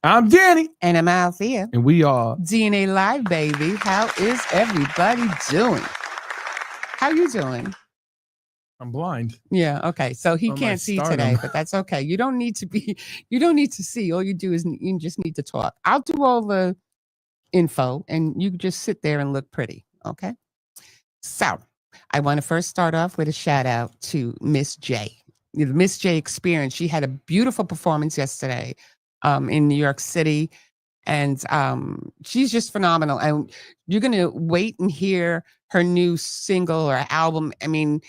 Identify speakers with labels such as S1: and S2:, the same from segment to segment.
S1: I'm Danny.
S2: And I'm Althea.
S1: And we are
S2: DNA Live, baby. How is everybody doing? How you doing?
S1: I'm blind.
S2: Yeah, okay. So he can't see today, but that's okay. You don't need to see. All you do is you just need to talk. I'll do all the info and you just sit there and look pretty. Okay. So I want to first start off with a shout out to Miss J. The Miss J experience. She had a beautiful performance yesterday in New York City. And she's just phenomenal. And you're going to wait and hear her new single or album. I mean,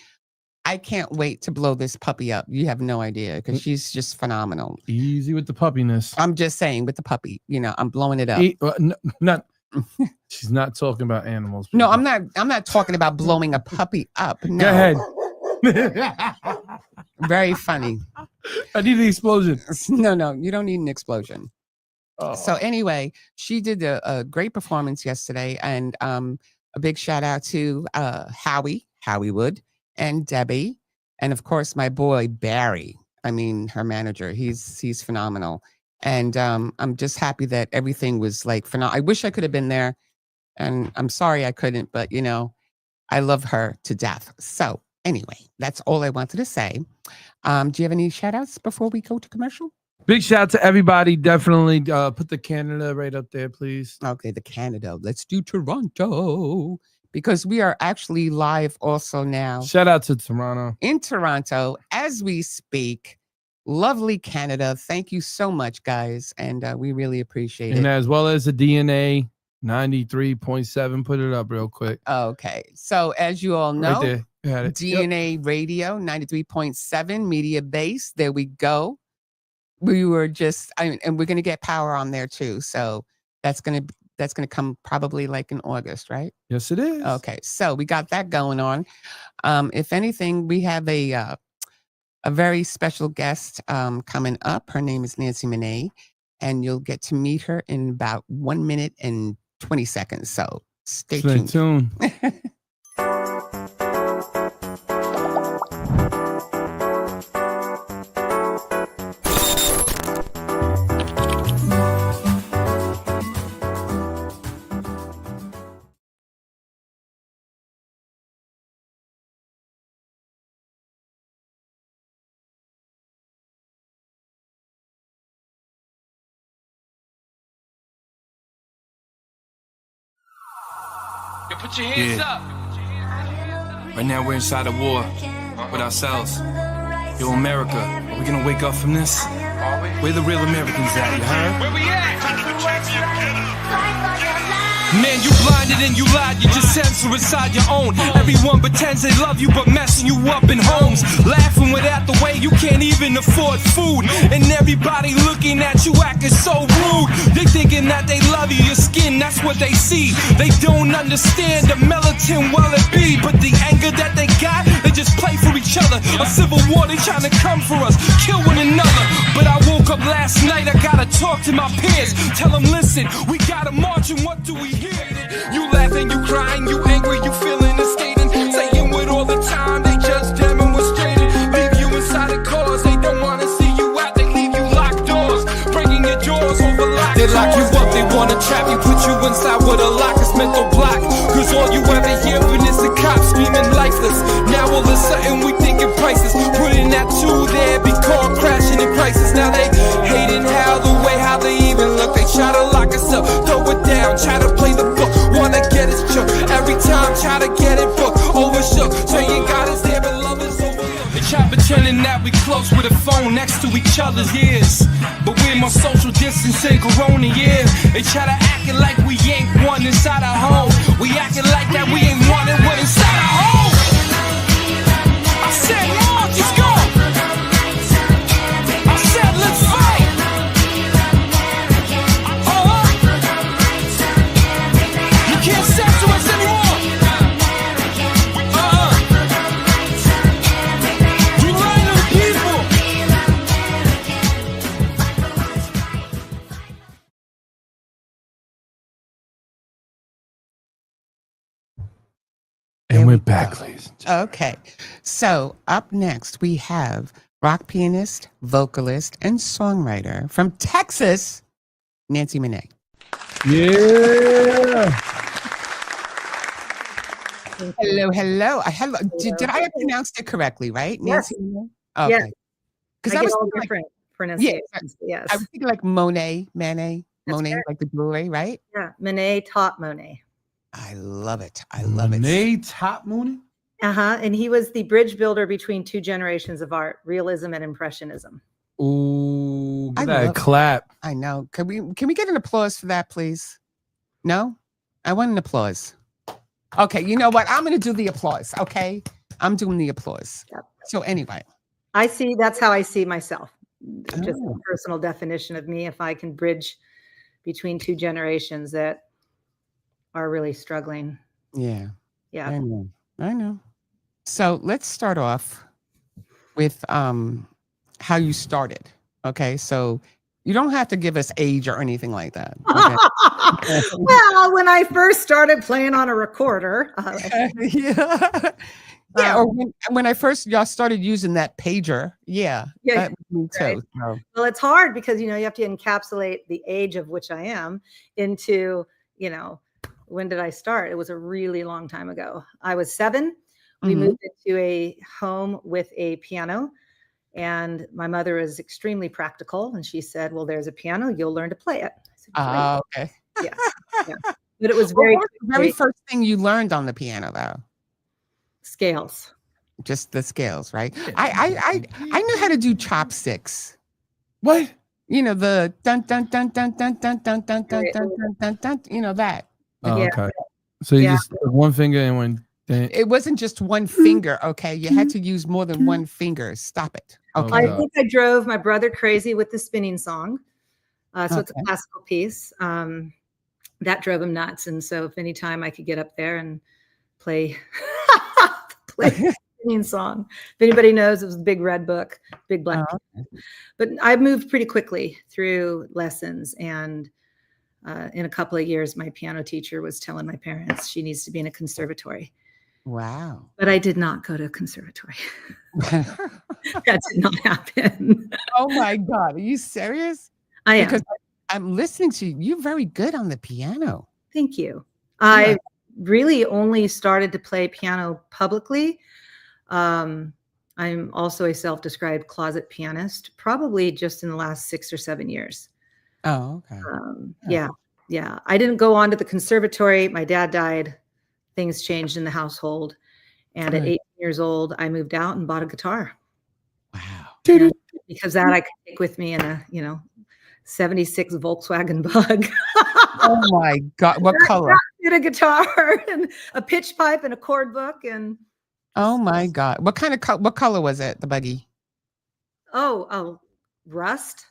S2: I can't wait to blow this puppy up. You have no idea because she's just phenomenal.
S1: Easy with the puppiness.
S2: I'm just saying with the puppy, I'm blowing it up.
S1: She's not talking about animals.
S2: People. No, I'm not talking about blowing a puppy up. No.
S1: Go ahead.
S2: Very funny.
S1: I need an explosion.
S2: No, you don't need an explosion.
S1: Oh.
S2: So anyway, she did a great performance yesterday, and a big shout out to Howie Wood, and Debbie, and of course my boy Barry. I mean, her manager. He's phenomenal, and I'm just happy that everything was like phenomenal. I wish I could have been there, and I'm sorry I couldn't, but I love her to death. So anyway, that's all I wanted to say. Do you have any shout outs before we go to commercial?
S1: Big shout out to everybody. Definitely put the Canada right up there, please.
S2: Okay, the Canada. Let's do Toronto because we are actually live also now.
S1: Shout out to Toronto.
S2: In Toronto as we speak. Lovely Canada. Thank you so much, guys. And we really appreciate it.
S1: And as well as the DNA 93.7. Put it up real quick.
S2: Okay. So as you all know,
S1: right there.
S2: DNA Radio 93.7 media base. There we go. We were just, and we're going to get power on there too. So that's going to come probably like in August, right?
S1: Yes, it is.
S2: Okay. So we got that going on. If anything, we have a very special guest coming up. Her name is Nancy Manet, and you'll get to meet her in about 1 minute and 20 seconds. So stay tuned.
S3: Put your hands up. Right now we're inside a war with ourselves. Yo, America, are we gonna wake up from this? Where the real Americans at, you heard? Where we at? Man, you blinded and you lied, you just censor inside your own. Everyone pretends they love you but messing you up in homes. Laughing without the way you can't even afford food. And everybody looking at you acting so rude. They thinking that they love you, your skin, that's what they see. They don't understand the militant well it be. But the anger that they got, they just play for each other. A civil war, they trying to come for us, kill one another. But I woke up last night, I gotta talk to my peers. Tell them, listen, we gotta march and what do we hear? You laughing, you crying, you angry, you feeling and skating. Saying with all the time, they just demonstrated. Leave you inside of cars, they don't wanna see you out. They leave you locked doors, breaking your jaws over locked doors. They lock you up, they wanna trap you, put you inside with a lock, it's mental block. Cause all you ever hearing is the cops screaming lifeless. Now all of a sudden we thinking prices. Putting that two there, be caught crashing in crisis. Now they hating how they even look. They try to lock us up, throw it down, try to play the book. Wanna get us shook, every time try to get it booked. Overshook, saying God is there but love is overlooked. They try pretending that we close with a phone next to each other's ears. But we're more social distancing corona, yeah. They try to acting like we ain't one inside our home. We acting like that we ain't one and one inside our home. I said, March is gone. I said, let's fight. You can't censor us anymore. We lying to the people.
S1: And we're back, ladies and gentlemen.
S2: Okay. So up next, we have rock pianist, vocalist, and songwriter from Texas, Nancy Manet.
S1: Yeah.
S2: Hello. Did I pronounce it correctly, right?
S4: Yes.
S2: Nancy Manet?
S4: Yes.
S2: Okay. Because
S4: I
S2: I
S4: get
S2: was
S4: all
S2: thinking
S4: different
S2: like,
S4: pronunciations. Yes.
S2: I was thinking like Manet,
S4: That's correct.
S2: like the jewelry, right?
S4: Yeah. Manet taught Monet.
S2: I love it.
S1: Monet top Monet?
S4: And he was the bridge builder between two generations of art, realism and impressionism.
S1: Ooh,
S2: I
S1: get that
S2: love-
S1: clap.
S2: I know. Can we get an applause for that, please? No? I want an applause. Okay, you know what? I'm going to do the applause, okay? I'm doing the applause.
S4: Yep.
S2: So anyway.
S4: That's how I see myself. Just
S2: Oh.
S4: a personal definition of me. If I can bridge between two generations that are really struggling.
S2: Yeah.
S4: Yeah.
S2: I know. So let's start off with how you started. Okay. So you don't have to give us age or anything like that. Okay?
S4: Well, when I first started playing on a recorder,
S2: Yeah. Yeah, or when I first y'all started using that pager,
S4: Yeah,
S2: that was me too.
S4: right.
S2: So,
S4: well, it's hard because you have to encapsulate the age of which I am into, when did I start? It was a really long time ago. I was 7. We moved into a home with a piano, and my mother was extremely practical, and she said, "Well, there's a piano. You'll learn to play it." I said, "Great."
S2: okay.
S4: Yeah. But it was
S2: What
S4: very
S2: was the very first thing you learned on the piano, though?
S4: scales.
S2: Just the scales, right? I knew how to do chopsticks.
S1: What?
S2: You know, the dun dun dun dun dun dun dun dun dun dun dun dun dun. You know that.
S1: Oh,
S4: Yeah.
S1: okay. So you
S4: Yeah.
S1: just took one finger and went.
S2: It wasn't just one finger, okay? You had to use more than one finger. Stop it. Okay.
S4: I think I drove my brother crazy with the spinning song. So it's a
S2: Okay.
S4: classical piece. That drove him nuts. And so if any time I could get up there and play the spinning song, if anybody knows, it was the Big Red Book, Big Black.
S2: Oh,
S4: But I moved pretty quickly through lessons. And in a couple of years, my piano teacher was telling my parents she needs to be in a conservatory.
S2: wow.
S4: But I did not go to a conservatory. That did not happen.
S2: Oh my God. Are you serious?
S4: I am.
S2: Because I'm listening to you. You're very good on the piano.
S4: Thank you. I really only started to play piano publicly. I'm also a self-described closet pianist, probably just in the last 6 or 7 years.
S2: Oh, okay.
S4: Yeah. I didn't go on to the conservatory. My dad died. Things changed in the household. And at
S2: Right.
S4: 18 years old, I moved out and bought a guitar.
S2: Wow.
S4: And because that I could take with me in a, 76 Volkswagen Bug.
S2: Oh my God. What color?
S4: And a guitar and a pitch pipe and a chord book and
S2: Oh my God. What kind of what color was it? The buggy?
S4: rust.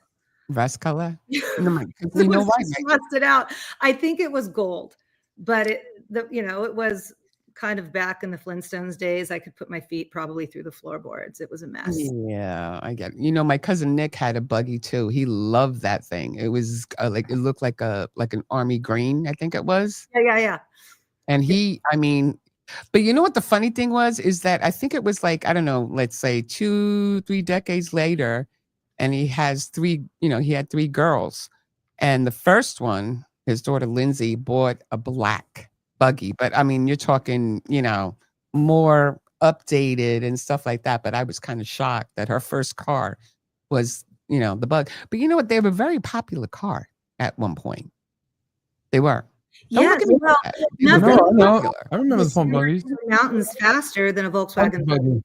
S2: Rust color? No, you
S4: It
S2: know
S4: was
S2: why?
S4: just rusted out. I think it was gold, but it was kind of back in the Flintstones days. I could put my feet probably through the floorboards. It was a mess.
S2: Yeah, I get it. My cousin Nick had a buggy too. He loved that thing. It was it looked like an army green, I think it was.
S4: Yeah.
S2: And but you know what the funny thing is that I think it was like, I don't know, let's say 2-3 decades later, and he has he had 3 girls. And the first one, his daughter Lindsay, bought a black buggy. But I mean, you're talking, more updated and stuff like that. But I was kind of shocked that her first car was, the Bug. But you know what? They were a very popular car at one point. They were. Don't
S4: Yeah,
S2: look at me
S4: well,
S2: like that. They were
S4: nothing-
S2: very
S1: No, I know.
S2: popular.
S1: I remember the phone buggies.
S4: Mountains faster than a Volkswagen Bug.
S1: Buggy.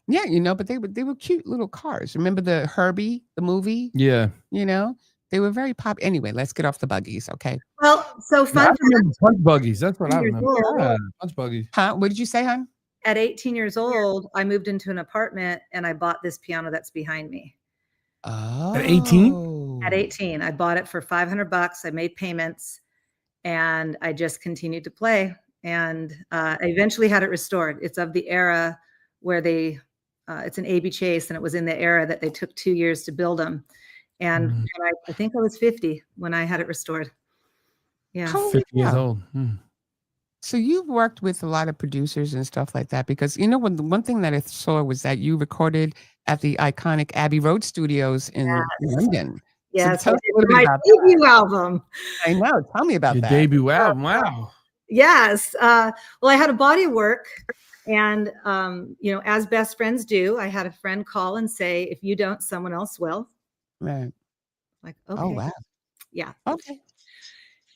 S2: Yeah, but they were cute little cars. Remember the Herbie, the movie?
S1: Yeah.
S2: They were very popular. Anyway, let's get off the buggies, okay?
S4: Well, so
S1: I
S4: fun.
S1: remember punch buggies. That's what I
S4: Years
S1: remember.
S4: old.
S1: Yeah, punch buggies.
S2: Huh? What did you say, hon?
S4: At 18 years old, I moved into an apartment and I bought this piano that's behind me.
S2: Oh.
S1: At 18?
S4: At 18, I bought it for $500. I made payments and I just continued to play. And I eventually had it restored. It's of the era where it's an AB Chase, and it was in the era that they took 2 years to build them. And I think I was 50 when I had it restored. Yeah.
S2: Holy
S1: 50 years
S2: cow.
S1: old.
S2: So you've worked with a lot of producers and stuff like that, because one thing that I saw was that you recorded at the iconic Abbey Road Studios in London.
S4: Yes,
S2: So tell us a little bit
S4: my
S2: about that.
S4: debut album.
S2: I know. Tell me about
S1: Your
S2: that.
S1: debut album. Wow.
S4: Yes. Well, I had a body of work, and as best friends do, I had a friend call and say, "If you don't, someone else will."
S2: Right.
S4: Like,
S2: Oh,
S4: okay,
S2: wow.
S4: yeah.
S2: Okay.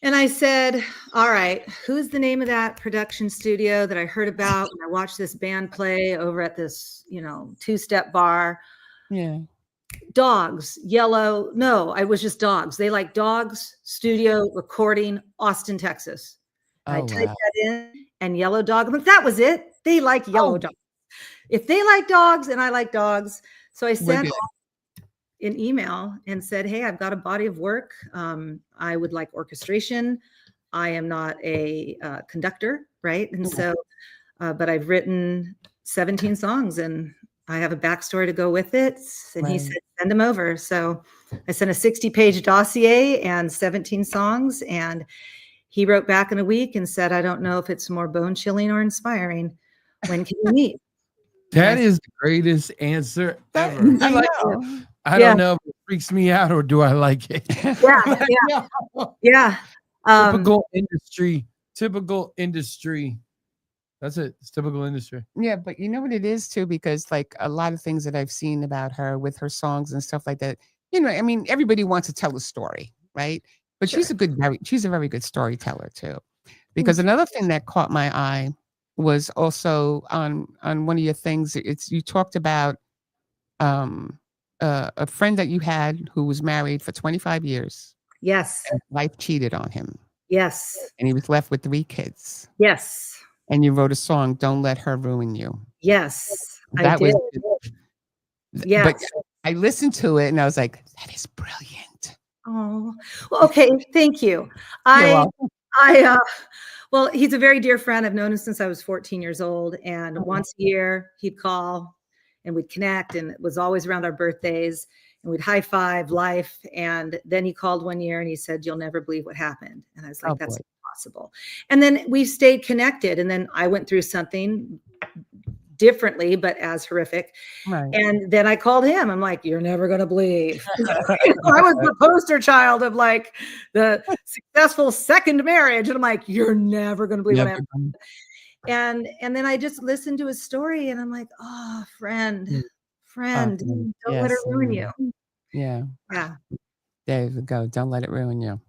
S4: And I said, "All right, who's the name of that production studio that I heard about when I watched this band play over at this, two-step bar?"
S2: Yeah.
S4: Dogs, Yellow. No, I was just Dogs. They like Dogs, studio recording, Austin, Texas. And I
S2: Oh,
S4: typed
S2: wow.
S4: that in, and Yellow Dog. I'm like, that was it. They like Yellow
S2: Oh.
S4: Dogs. If they like dogs and I like dogs. So I
S2: We're
S4: sent
S2: good.
S4: an email and said, "Hey, I've got a body of work. I would like orchestration. I am not a conductor, right? And so, but I've written 17 songs and I have a backstory to go with it." And he
S2: Right.
S4: said, "Send them over." So I sent a 60-page dossier and 17 songs. And he wrote back in a week and said, "I don't know if it's more bone chilling or inspiring. When can we meet?"
S1: That is the greatest answer
S2: That-
S1: ever.
S2: I
S1: Like,
S2: know.
S1: I
S4: Yeah.
S1: don't know if it freaks me out or do I like it.
S4: Yeah, yeah.
S1: Typical industry. That's it. It's typical industry.
S2: Yeah, but you know what it is too, because like a lot of things that I've seen about her with her songs and stuff like that, I mean, everybody wants to tell a story, right? But
S4: Sure.
S2: she's a very good storyteller too. Because another thing that caught my eye was also on one of your things. You talked about a friend that you had who was married for 25 years.
S4: Yes.
S2: And his wife cheated on him,
S4: Yes.
S2: and he was left with 3 kids.
S4: Yes.
S2: And you wrote a song, "Don't Let Her Ruin You."
S4: Yes. I
S2: That
S4: did.
S2: was,
S4: Yes.
S2: but I listened to it and I was like, that is brilliant.
S4: Oh, well, okay. Thank you.
S2: You're welcome.
S4: Well, he's a very dear friend. I've known him since I was 14 years old. And once a year he'd call and we'd connect, and it was always around our birthdays, and we'd high five life. And then he called one year and he said, "You'll never believe what happened." And I was like,
S2: Oh,
S4: "That's
S2: boy.
S4: impossible." And then we stayed connected. And then I went through something differently, but as horrific.
S2: Right.
S4: And then I called him. I'm like, "You're never going to believe." I was the poster child of like the successful second marriage. And I'm like, "You're never going to believe what happened." And then I just listened to his story and I'm like, "Oh, friend, don't let it ruin you."
S2: Yeah.
S4: Yeah.
S2: There you go. Don't let it ruin you.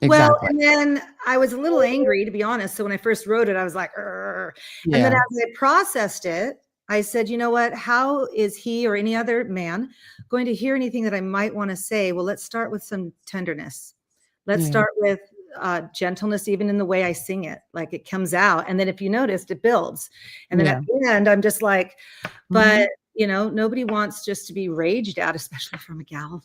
S4: Well,
S2: Exactly.
S4: and then I was a little angry, to be honest. So when I first wrote it, I was like, "Urgh." And then
S2: Yeah.
S4: as I processed it, I said, "You know what? How is he or any other man going to hear anything that I might want to say?" Well, let's start with some tenderness. Let's
S2: Yeah.
S4: start with gentleness, even in the way I sing it. Like it comes out. And then if you noticed, it builds. And then
S2: Yeah.
S4: at the end, I'm just like, but nobody wants just to be raged at, especially from a gal.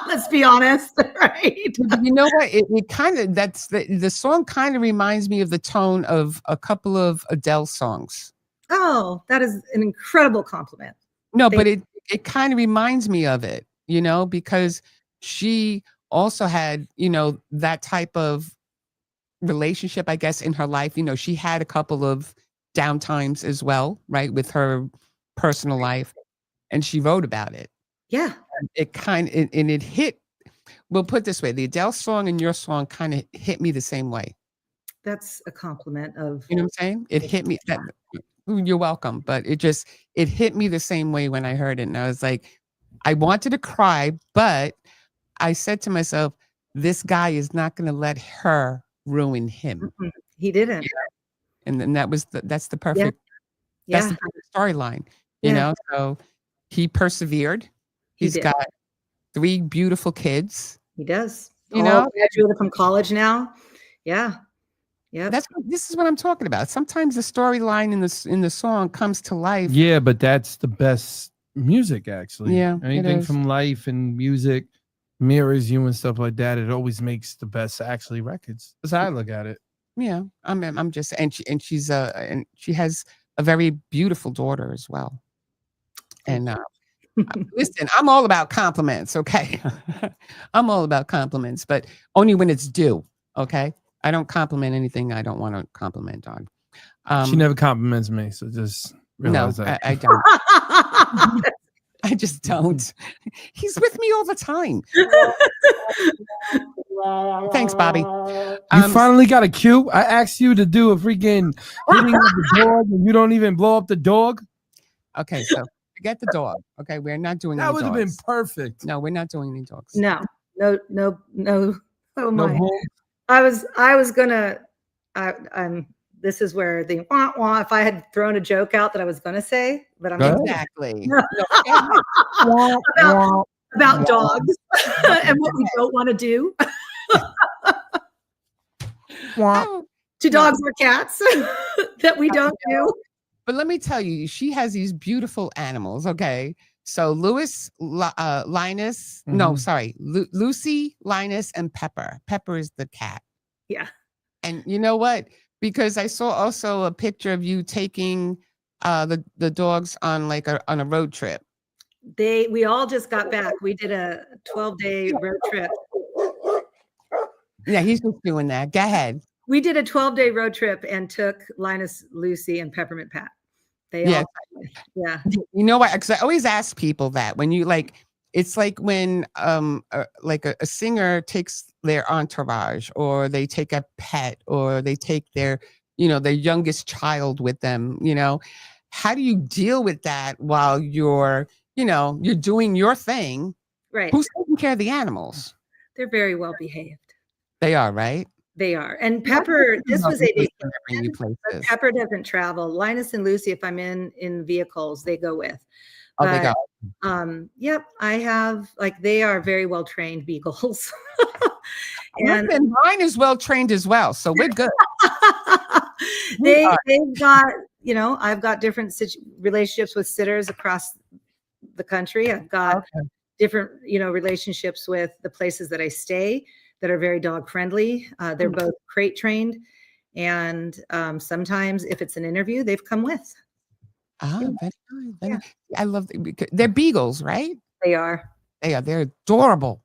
S4: Let's be honest, right?
S2: But you know what? It kind of, that's the song kind of reminds me of the tone of a couple of Adele songs.
S4: Oh, that is an incredible compliment.
S2: No,
S4: Thank
S2: but it kind of reminds me of it, because she also had, that type of relationship, I guess, in her life. She had a couple of downtimes as well, right, with her personal life, and she wrote about it.
S4: Yeah.
S2: And it hit, we'll put it this way, the Adele song and your song kind of hit me the same way.
S4: That's a compliment of,
S2: You know what I'm saying? It hit me, you're welcome, but it hit me the same way when I heard it. And I was like, I wanted to cry, but I said to myself, this guy is not going to let her ruin him.
S4: he didn't.
S2: And then that's the perfect, that's the perfect storyline, so he persevered. He's got 3 beautiful kids.
S4: He does.
S2: Graduated
S4: from college now. Yeah. Yeah.
S2: This is what I'm talking about. Sometimes the storyline in the song comes to life.
S1: Yeah, but that's the best music, actually.
S2: Yeah,
S1: anything from life and music mirrors you and stuff like that. It always makes the best actually records. That's how I look at it.
S2: Yeah, I'm just, and she has a very beautiful daughter as well. And listen, I'm all about compliments, okay? I'm all about compliments, but only when it's due, okay? I don't compliment anything I don't want to compliment on.
S1: She never compliments me, so just realize that.
S2: I don't. I just don't. He's with me all the time. Thanks, Bobby.
S1: You finally got a cue. I asked you to do a freaking hitting of the dog, and you don't even blow up the dog.
S2: Okay, so forget the dog. Okay, we're not doing
S1: That
S2: any
S1: would have
S2: dogs.
S1: been perfect.
S2: No, we're not doing any dogs.
S4: No. Oh
S1: No
S4: my.
S1: home.
S4: I was gonna. This is where the wah wah. If I had thrown a joke out that I was gonna say, but I'm
S1: Go ahead.
S2: Exactly.
S4: about dogs and what we don't want to do
S2: Oh,
S4: to dogs or cats that we don't do.
S2: but let me tell you, she has these beautiful animals. Okay, so Linus, no,
S1: Mhm.
S2: sorry, Lucy, Linus, and Pepper. Pepper is the cat.
S4: Yeah.
S2: And you know what? Because I saw also a picture of you taking the dogs on like on a road trip.
S4: We all just got back. We did a 12-day road trip.
S2: Yeah, he's just doing that. Go ahead.
S4: We did a 12-day road trip and took Linus, Lucy, and Peppermint Pat. They
S2: Yeah.
S4: all, yeah.
S2: You know what? Because I always ask people that when you like, it's like when like a singer takes their entourage, or they take a pet, or they take their, their youngest child with them. How do you deal with that while you're doing your thing?
S4: Right.
S2: Who's taking care of the animals?
S4: They're very well behaved.
S2: They are, right?
S4: They are. And Pepper, this was a
S2: bring you
S4: but
S2: places.
S4: Pepper doesn't travel. Linus and Lucy, if I'm in vehicles, they go with.
S2: Oh, they
S4: But,
S2: go.
S4: Yep, I have, like, they are very well trained beagles. And
S2: Listen, mine is well trained as well, so we're good.
S4: they've got, I've got different relationships with sitters across the country. I've got different, relationships with the places that I stay that are very dog friendly. They're both crate trained. And sometimes if it's an interview, they've come with.
S2: Very good. Yeah. I love them because they're beagles, right?
S4: They are.
S2: They are. They're adorable.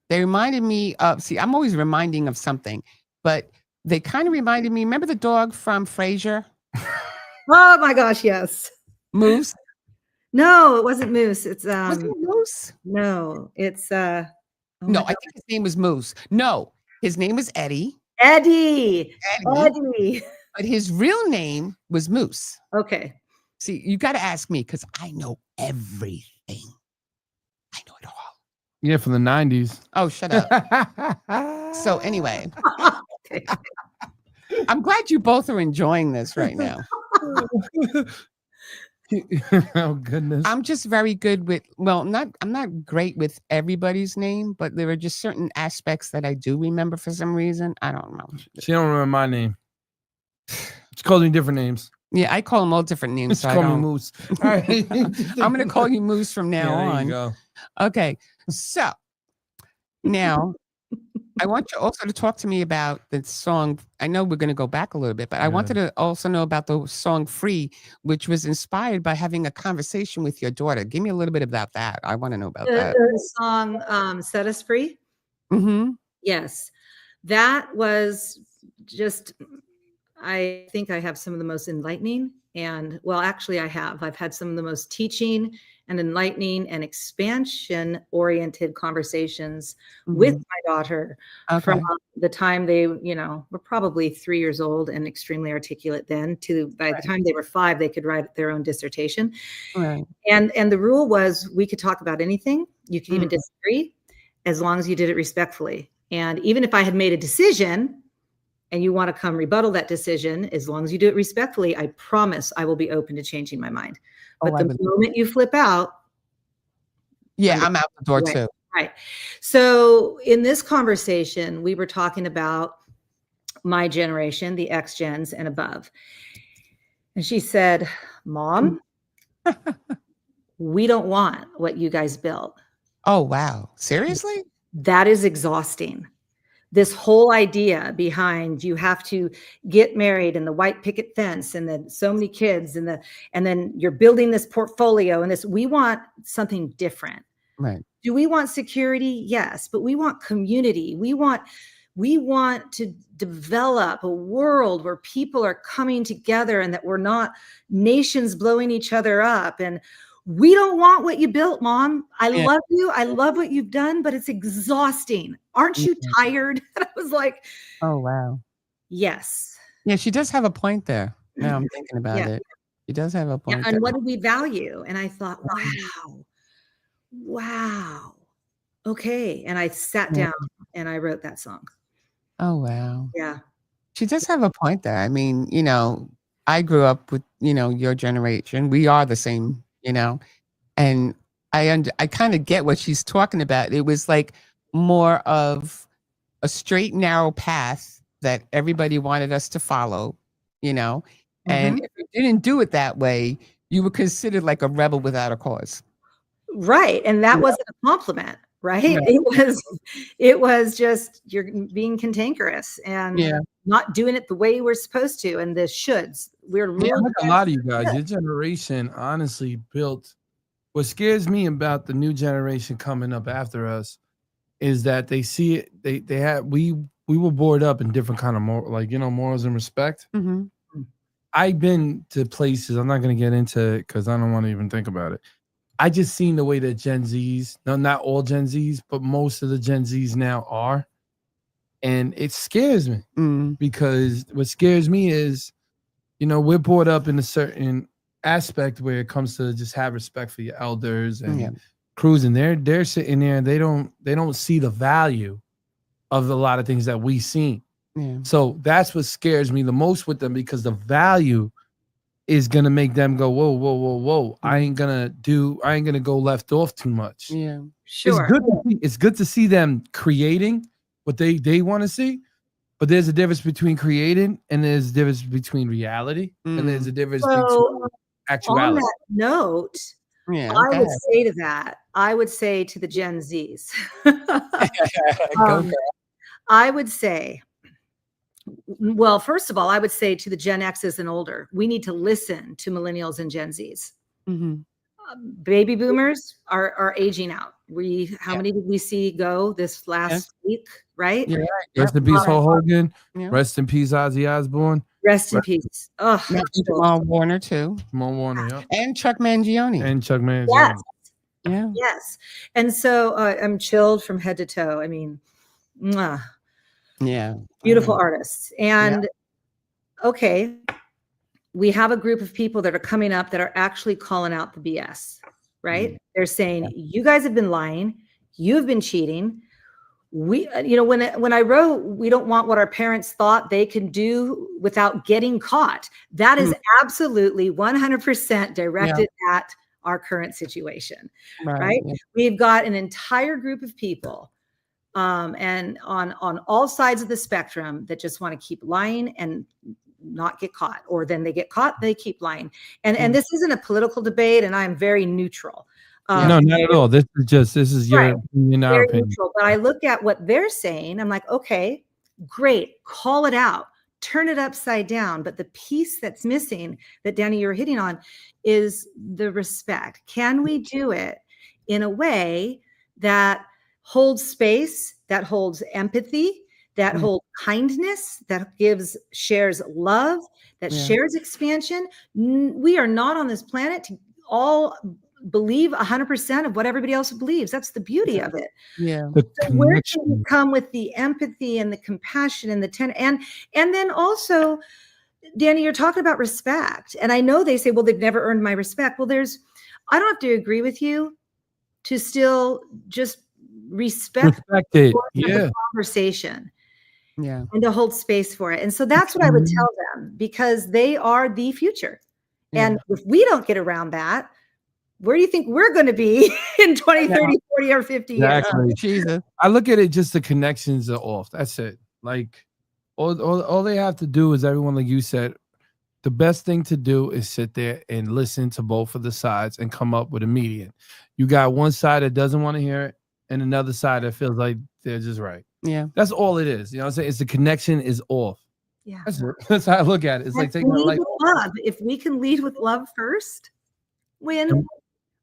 S2: They reminded me of, I'm always reminding of something, but they kind of reminded me, remember the dog from Frasier?
S4: Oh my gosh, yes.
S2: Moose?
S4: No, it wasn't Moose. It's
S2: Was it Moose?
S4: no, it's
S2: No, I think his name was Moose. No, his name was Eddie.
S4: Eddie.
S2: Eddie. But his real name was Moose.
S4: Okay.
S2: See, you got to ask me because I know everything. I know it all.
S1: Yeah, from the 90s.
S2: Oh, shut up. So anyway,
S4: Okay.
S2: I'm glad you both are enjoying this right now.
S1: Oh goodness.
S2: I'm just very good with, I'm not great with everybody's name, but there are just certain aspects that I do remember for some reason. I don't know.
S1: She don't remember my name. She calls me different names.
S2: Yeah, I call them all different names.
S1: She
S2: So I
S1: call me
S2: don't.
S1: Moose. All right.
S2: I'm going to call you Moose from now
S1: there
S2: on.
S1: you go.
S2: Okay. So now I want you also to talk to me about the song. I know we're going to go back a little bit, but I wanted to also know about the song Free, which was inspired by having a conversation with your daughter. Give me a little bit about that. I want to know about that.
S4: The song Set Us Free.
S2: Mm-hmm.
S4: Yes. That was just, I think I have some of the most enlightening and, well, actually I've had some of the most teaching and enlightening and expansion oriented conversations with my daughter from the time they, were probably 3 years old and extremely articulate then to by the time they were 5, they could write their own dissertation.
S2: Right.
S4: And the rule was we could talk about anything. You could even disagree as long as you did it respectfully. And even if I had made a decision and you want to come rebuttal that decision, as long as you do it respectfully, I promise I will be open to changing my mind. But the moment you flip out.
S2: Yeah, I'm out the door too.
S4: Right. So in this conversation, we were talking about my generation, the X gens and above. And she said, Mom, we don't want what you guys built.
S2: Oh, wow. Seriously?
S4: That is exhausting. This whole idea behind you have to get married and the white picket fence and then so many kids and then you're building this portfolio and this, we want something different.
S2: Right.
S4: Do we want security? Yes, but we want community. We want to develop a world where people are coming together and that we're not nations blowing each other up. And we don't want what you built, Mom. I
S2: Yeah.
S4: love you. I love what you've done, but it's exhausting. Aren't you tired? And I was like,
S2: Oh, wow.
S4: yes.
S2: Yeah, she does have a point there. Now I'm thinking about it. She does have a
S4: Yeah,
S2: point
S4: and
S2: there.
S4: what do we value? And I thought, wow. Okay. And I sat down and I wrote that song.
S2: Oh, wow.
S4: Yeah.
S2: She does have a point there. I mean, you know, I grew up with, you know, your generation. We are the same, you know, and I kind of get what she's talking about. It was like more of a straight, narrow path that everybody wanted us to follow, you know, and if you didn't do it that way, you were considered like a rebel without a cause.
S4: Right. And that wasn't a compliment, right?
S2: No.
S4: It was just you're being cantankerous and
S2: Yeah.
S4: not doing it the way we're supposed to. And the shoulds. We're
S1: Yeah,
S4: really
S1: like a lot of you guys, your generation honestly built. What scares me about the new generation coming up after us is that they see it. They had we were brought up in different kind of morals and respect. I've been to places. I'm not going to get into it because I don't want to even think about it. I just seen the way that Gen Zs, no, not all Gen Zs, but most of the Gen Zs now are, and it scares me because what scares me is, you know, we're brought up in a certain aspect where it comes to just have respect for your elders and cruising. They're sitting there and they don't see the value of a lot of things that we seen. So that's what scares me the most with them, because the value is gonna make them go, whoa, whoa, whoa, whoa. I ain't gonna go left off too much.
S2: Yeah,
S4: sure.
S1: It's good to see them creating what they want to see. But there's a difference between creating and there's a difference between reality and there's a difference between actuality.
S4: On that note, I would say to that, I would say to the Gen Zs, I would say, well, first of all, I would say to the Gen X's and older, we need to listen to millennials and Gen Zs. Baby boomers are aging out. How many did we see go this last week? Right?
S2: You're right.
S1: Rest in peace, Hulk Hogan. Rest in peace, Ozzy Osbourne.
S4: Rest in peace. Oh,
S2: Jamal Warner too.
S1: Jamal Warner, yeah.
S2: And Chuck Mangione.
S4: Yes. Yes. And so I'm chilled from head to toe. I mean, beautiful artists. And okay, we have a group of people that are coming up that are actually calling out the BS, right? They're saying, you guys have been lying. You've been cheating. We, you know, when I wrote, we don't want what our parents thought they can do without getting caught. That is absolutely 100% directed at our current situation, right? We've got an entire group of people and on all sides of the spectrum that just want to keep lying and not get caught, or then they get caught, they keep lying. And this isn't a political debate, and I'm very neutral.
S1: No, not at all. This is your opinion, our opinion.
S4: Neutral, but I look at what they're saying. I'm like, okay, great. Call it out. Turn it upside down. But the piece that's missing that, Danny, you're hitting on is the respect. Can we do it in a way that holds space, that holds empathy, that holds kindness, that shares love, that shares expansion? We are not on this planet to all believe 100% of what everybody else believes. That's the beauty of it. So where can we come with the empathy and the compassion and and then also, Danny, you're talking about respect. And I know they say, well, they've never earned my respect. Well, I don't have to agree with you to still just respect it. The conversation. And to hold space for it. And so that's what I would tell them, because they are the future. And if we don't get around that, where do you think we're going to be in 20, 30, 40, or 50 years?
S2: Jesus.
S1: I look at it, just the connections are off. That's it. Like all they have to do is, everyone, like you said, the best thing to do is sit there and listen to both of the sides and come up with a median. You got one side that doesn't want to hear it and another side that feels like they're just right. That's all it is. You know what I'm saying? It's the connection is off. That's how I look at it. It's like taking
S4: love. If we can lead with love first, win.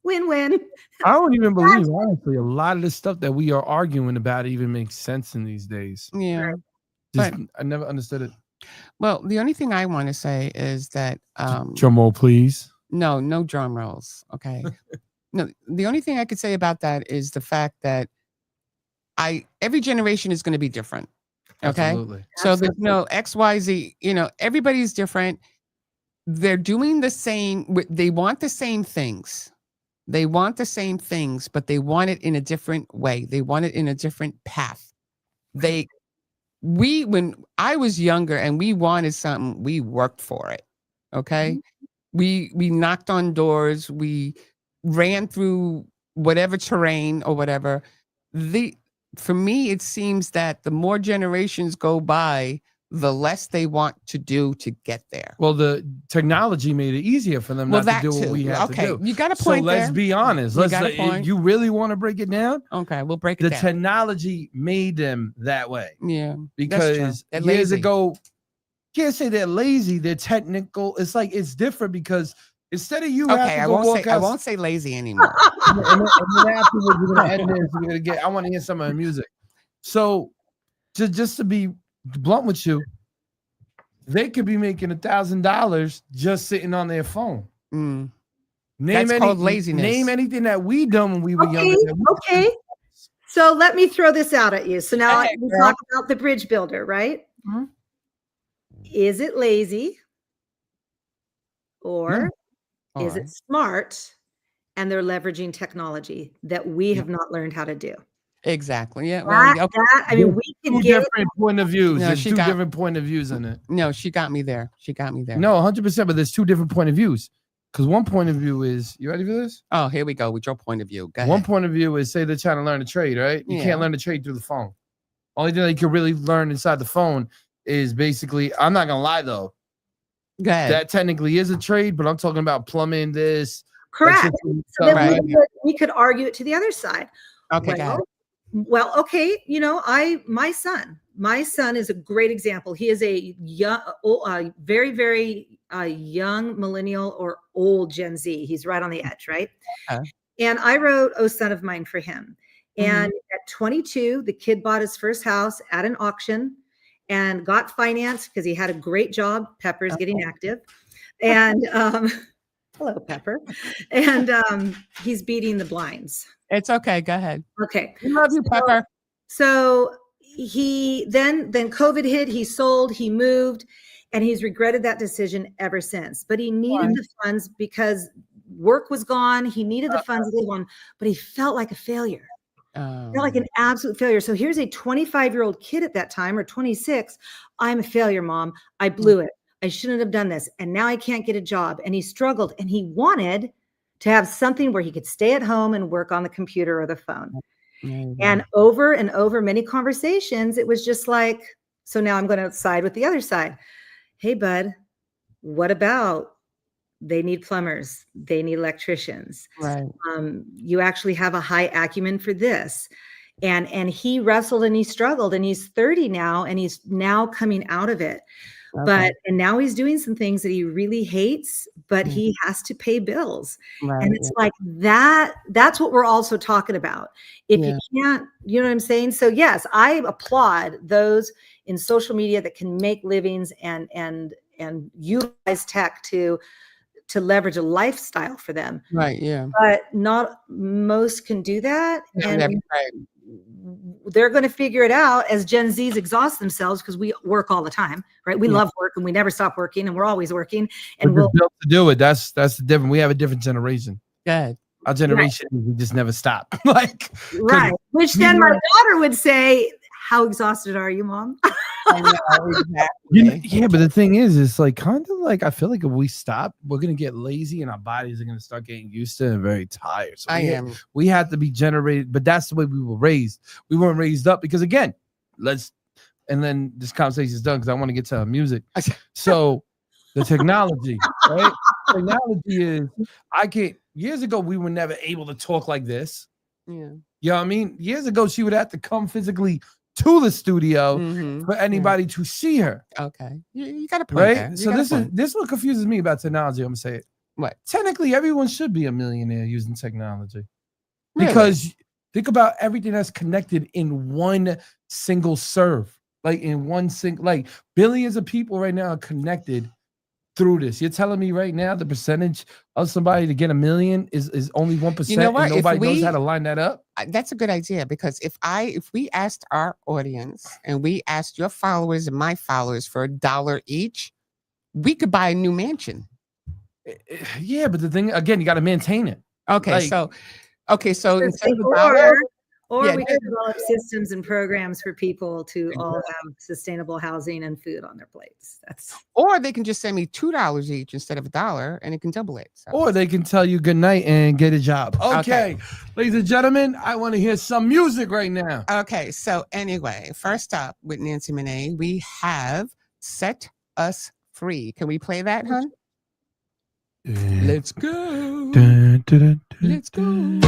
S4: I
S1: don't even believe, honestly, a lot of the stuff that we are arguing about even makes sense in these days. I never understood it.
S2: Well, the only thing I want to say is that
S1: drum roll, please.
S2: No drum rolls. Okay. No, the only thing I could say about that is the fact that every generation is going to be different. Okay.
S1: Absolutely.
S2: So there's no XYZ, everybody's different. They're doing the same. They want the same things. They want the same things, but they want it in a different way. They want it in a different path. When I was younger and we wanted something, we worked for it. Okay. We knocked on doors. We ran through whatever terrain or whatever. For me, it seems that the more generations go by, the less they want to do to get there.
S1: Well, the technology made it easier for them not to do what we have to do.
S2: You got a point there.
S1: So let's be honest. You really want to break it down?
S2: Okay, we'll break it
S1: down.
S2: The
S1: technology made them that way.
S2: Yeah.
S1: Because years ago, can't say they're lazy, they're technical. It's like it's different because instead of you
S2: I won't say lazy anymore.
S1: and then afterwards we're gonna end this. I want to hear some of the music. So just to be blunt with you, they could be making $1,000 just sitting on their phone.
S2: That's called laziness.
S1: Name anything that we done when we were younger.
S4: Okay. So let me throw this out at you. So now we talk about the bridge builder, right?
S1: Mm-hmm.
S4: Is it lazy or is it smart? And they're leveraging technology that we have not learned how to do.
S2: Exactly. Yeah.
S4: We can get
S1: different point of views. There's two different point of views in it.
S2: No, she got me there.
S1: No, 100%. But there's two different point of views. Because one point of view is, you ready for this?
S2: Oh, here we go with your point of view. Go ahead.
S1: One point of view is, say they're trying to learn a trade, right? You can't learn a trade through the phone. Only thing that you can really learn inside the phone is basically, I'm not gonna lie though.
S2: Go ahead.
S1: That technically is a trade, but I'm talking about plumbing this.
S4: Correct. So then we could argue it to the other side.
S2: Okay,
S4: well, okay, my son is a great example. He is a young, very, very young millennial or old Gen Z. He's right on the edge, right? And I wrote "Oh Son of Mine" for him. And at 22, the kid bought his first house at an auction and got financed because he had a great job. Pepper's getting active. And hello, Pepper. And he's beating the blinds.
S2: It's okay. Go ahead.
S4: Okay.
S2: We love you, Pepper.
S4: So he then COVID hit, he sold, he moved, and he's regretted that decision ever since. But he needed the funds because work was gone. He needed the funds to live on, but he felt like a failure. Felt like an absolute failure. So here's a 25-year-old kid at that time, or 26. I'm a failure, Mom. I blew it. I shouldn't have done this. And now I can't get a job. And he struggled, and he wanted to have something where he could stay at home and work on the computer or the phone. And over many conversations, it was just like, so now I'm going to side with the other side. Hey, bud, what about they need plumbers, they need electricians.
S2: Right.
S4: You actually have a high acumen for this. And he wrestled and he struggled, and he's 30 now, and he's now coming out of it. And now he's doing some things that he really hates, but he has to pay bills. And it's like that's what we're also talking about. If you can't, you know what I'm saying? So yes, I applaud those in social media that can make livings and utilize tech to leverage a lifestyle for them.
S2: Right. Yeah.
S4: But not most can do that. And they're going to figure it out as Gen Zs exhaust themselves, because we work all the time, right? We love work, and we never stop working, and we're always working. And we're
S1: built to do it. That's the different. We have a different generation.
S2: Good.
S1: Our generation, we just never stop. Right.
S4: Which then my daughter would say, "How exhausted are you, Mom?"
S2: I know, exactly.
S1: Yeah, but the thing is, it's like kind of like I feel like if we stop, we're gonna get lazy, and our bodies are gonna start getting used to it and very tired. So we have to be generated, but that's the way we were raised. We weren't raised up because again, and then this conversation is done because I want to get to music. So the technology, right? Technology is years ago we were never able to talk like this.
S2: Yeah.
S1: You know what I mean? Years ago, she would have to come physically to the studio for anybody to see her.
S2: Okay. You got a point
S1: right?
S2: there.
S1: So this is what confuses me about technology. I'm gonna say it.
S2: What?
S1: Technically, everyone should be a millionaire using technology. Because think about everything that's connected in one single serve. Like in one single, like billions of people right now are connected through this. You're telling me right now the percentage of somebody to get $1 million is only 1%.
S2: You know what?
S1: And nobody knows how to line that up.
S2: That's a good idea, because if we asked our audience and we asked your followers and my followers for $1 each, we could buy a new mansion.
S1: Yeah, but the thing again, you got to maintain it.
S2: Okay, so instead of
S4: we could develop systems and programs for people to all have sustainable housing and food on their plates.
S2: Or they can just send me $2 each instead of $1, and it can double it. So.
S1: Or they can tell you good night and get a job. Okay. Ladies and gentlemen, I want to hear some music right now.
S2: Okay, so anyway, first up with Nancy Manet, we have Set Us Free. Can we play that, hon? Let's go. Let's go.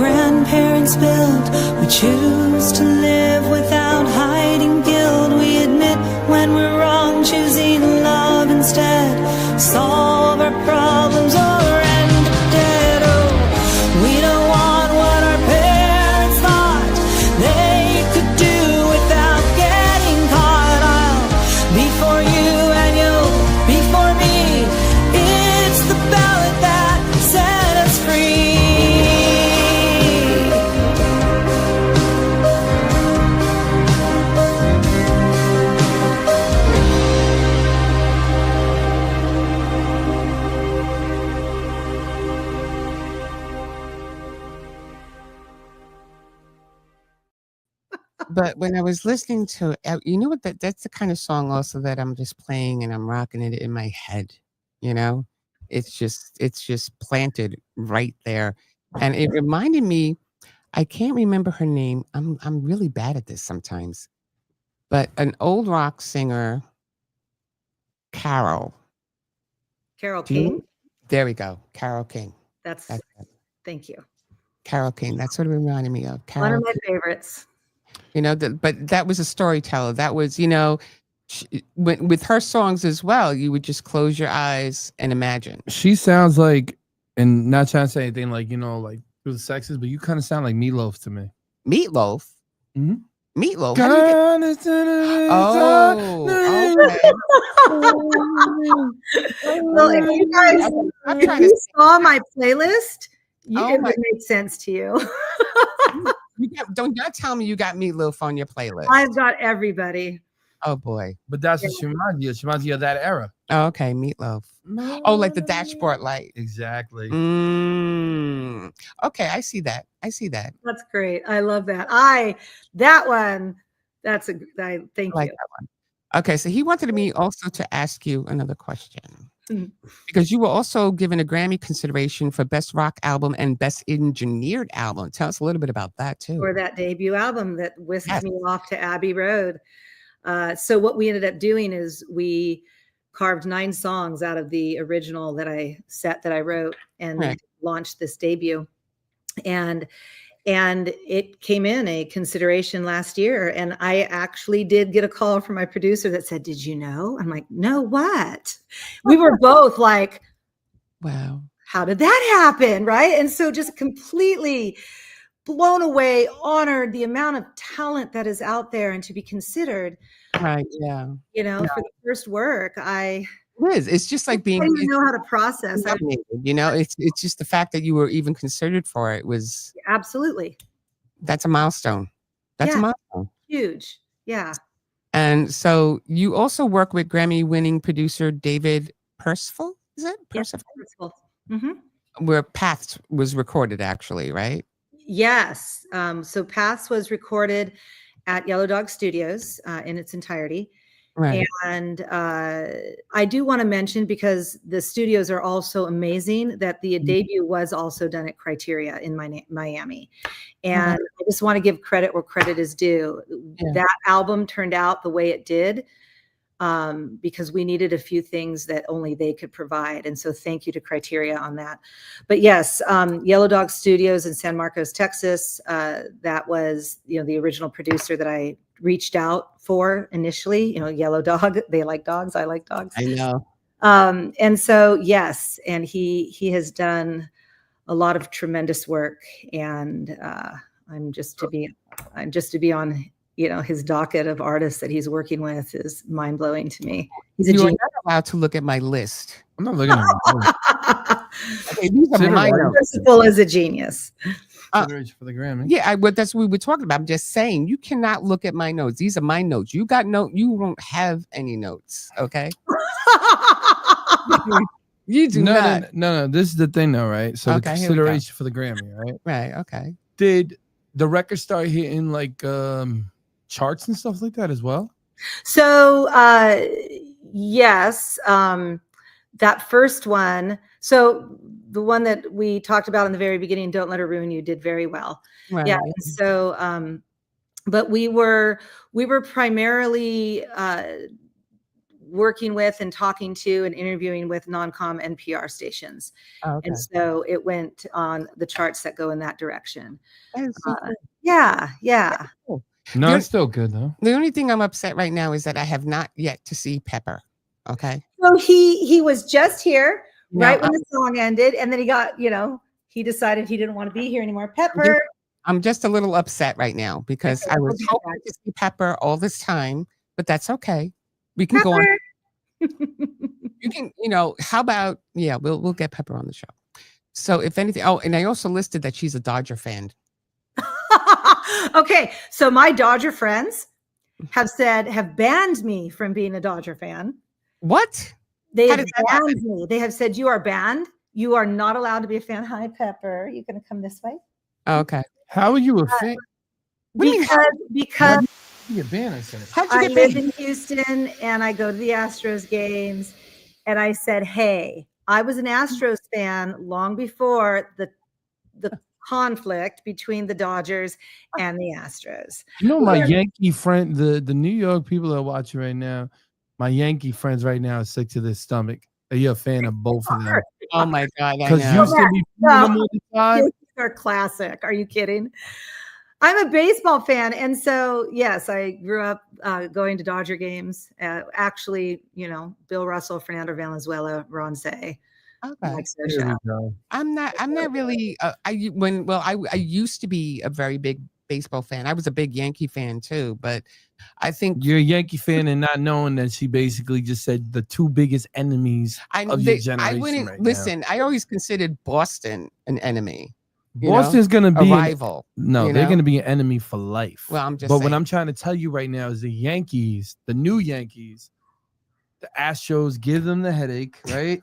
S5: grandparents built. We choose to live without hiding guilt. We admit when we're wrong, choosing love instead. Solve our problems or end up dead. Oh, we don't want what our parents thought they could do without getting caught. I'll be for you and you'll be for me. It's the ballot that set us free.
S2: But when I was listening to it, you know what? That's the kind of song also that I'm just playing and I'm rocking it in my head. You know, it's just planted right there, and it reminded me. I can't remember her name. I'm really bad at this sometimes, but an old rock singer, Carol.
S4: Carol
S2: Do you-
S4: King.
S2: There we go, Carol King.
S4: That's
S2: That's
S4: thank you.
S2: Carol King. That's what it reminded me of.
S4: One
S2: Carol
S4: of my favorites.
S2: You know, but that was a storyteller. That was, you know, with her songs as well, you would just close your eyes and imagine.
S1: She sounds like, and not trying to say anything like, like through the sexes, but you kind of sound like Meatloaf to me.
S2: Meatloaf?
S1: Mm-hmm.
S2: Meatloaf? Oh, okay.
S4: Well, if you guys saw my playlist, it would make sense to you.
S2: Don't tell me you got Meatloaf on your playlist.
S4: I've got everybody.
S2: Oh boy.
S1: But that's what she reminds you of. She reminds you of that era.
S2: Oh, okay, Meatloaf. Oh, like the dashboard light.
S1: Exactly.
S2: Okay, I see that.
S4: That's great. I love that. Thank you.
S2: That one. Okay, so he wanted me also to ask you another question. Because you were also given a Grammy consideration for Best Rock Album and Best Engineered Album. Tell us a little bit about that too.
S4: For that debut album that whisked me off to Abbey Road. So what we ended up doing is we carved 9 songs out of the original that I wrote and launched this debut. And it came in a consideration last year. And I actually did get a call from my producer that said, "Did you know?" I'm like, "No, what?" We were both like,
S2: wow,
S4: how did that happen? Right. And so just completely blown away, honored the amount of talent that is out there and to be considered.
S2: Right. Yeah.
S4: For the first work,
S2: it's just like being.
S4: I don't even know how to process.
S2: It's just the fact that you were even considered for it was
S4: absolutely.
S2: That's a milestone. That's a milestone.
S4: Huge. Yeah.
S2: And so you also work with Grammy-winning producer David Percival. Is it Percival?
S4: Yes, Percival. Mm-hmm.
S2: Where Paths was recorded, actually, right?
S4: Yes. So Paths was recorded at Yellow Dog Studios in its entirety.
S2: Right.
S4: And I do want to mention, because the studios are also amazing, that the debut was also done at Criteria in Miami. And I just want to give credit where credit is due. Yeah. That album turned out the way it did because we needed a few things that only they could provide. And so thank you to Criteria on that. But yes, Yellow Dog Studios in San Marcos, Texas, that was, the original producer that I reached out for initially. Yellow Dog, they like dogs, I like dogs.
S2: I know.
S4: And so yes, and he has done a lot of tremendous work, and I'm just to be on his docket of artists that he's working with is mind blowing to me.
S2: You are not allowed to look at my list.
S1: I'm not looking at my list.
S2: Okay, these are my notes.
S4: Principal is a genius.
S1: For the Grammy.
S2: Yeah, that's what we were talking about. I'm just saying you cannot look at my notes. These are my notes. You don't have any notes. Okay. You do not.
S1: No. This is the thing, though, right? So the consideration for the Grammy, right?
S2: Right. Okay.
S1: Did the record start hitting like charts and stuff like that as well?
S4: So yes, that first one. So the one that we talked about in the very beginning, "Don't Let Her Ruin You," did very well.
S2: Right.
S4: Yeah. So, but we were primarily working with and talking to and interviewing with non-com NPR stations.
S2: Oh, okay.
S4: And so it went on the charts that go in that direction.
S2: So cool.
S4: Yeah.
S2: Cool.
S1: No, it's still good though.
S2: The only thing I'm upset right now is that I have not yet to see Pepper. Okay.
S4: So he was just here right when the song ended, and then he got, he decided he didn't want to be here anymore. Pepper.
S2: I'm just a little upset right now because I was hoping to see Pepper all this time, but that's okay. We can go on. You can, how about, we'll get Pepper on the show. So if anything, and I also listed that she's a Dodger fan.
S4: Okay. So my Dodger friends have banned me from being a Dodger fan.
S2: What?
S4: They have banned me. They have said, "You are banned. You are not allowed to be a fan." Hi, Pepper. You going to come this way?
S2: Okay.
S1: How are you a fan?
S4: Because
S1: you get banned, I said.
S4: I live in Houston and I go to the Astros games, and I said, "Hey, I was an Astros fan long before the conflict between the Dodgers and the Astros."
S1: My Yankee friend, the New York people that are watching right now, my Yankee friends right now are sick to their stomach. Are you a fan of both of them?
S2: Oh my God!
S1: Because Houston be them all the time.
S4: They're classic. Are you kidding? I'm a baseball fan, and so yes, I grew up going to Dodger games. Actually, you know, Bill Russell, Fernando Valenzuela, Ron Say.
S2: Okay.
S1: I'm
S2: not really. I used to be a very big baseball fan. I was a big Yankee fan too, but I think
S1: you're a Yankee fan and not knowing that she basically just said the two biggest enemies of your generation.
S2: I wouldn't listen. I always considered Boston an enemy.
S1: Boston's going to be
S2: a rival.
S1: They're going to be an enemy for life.
S2: Well, I'm just
S1: But
S2: saying.
S1: what I'm trying to tell you right now is the Yankees, the new Yankees, the Astros give them the headache, right?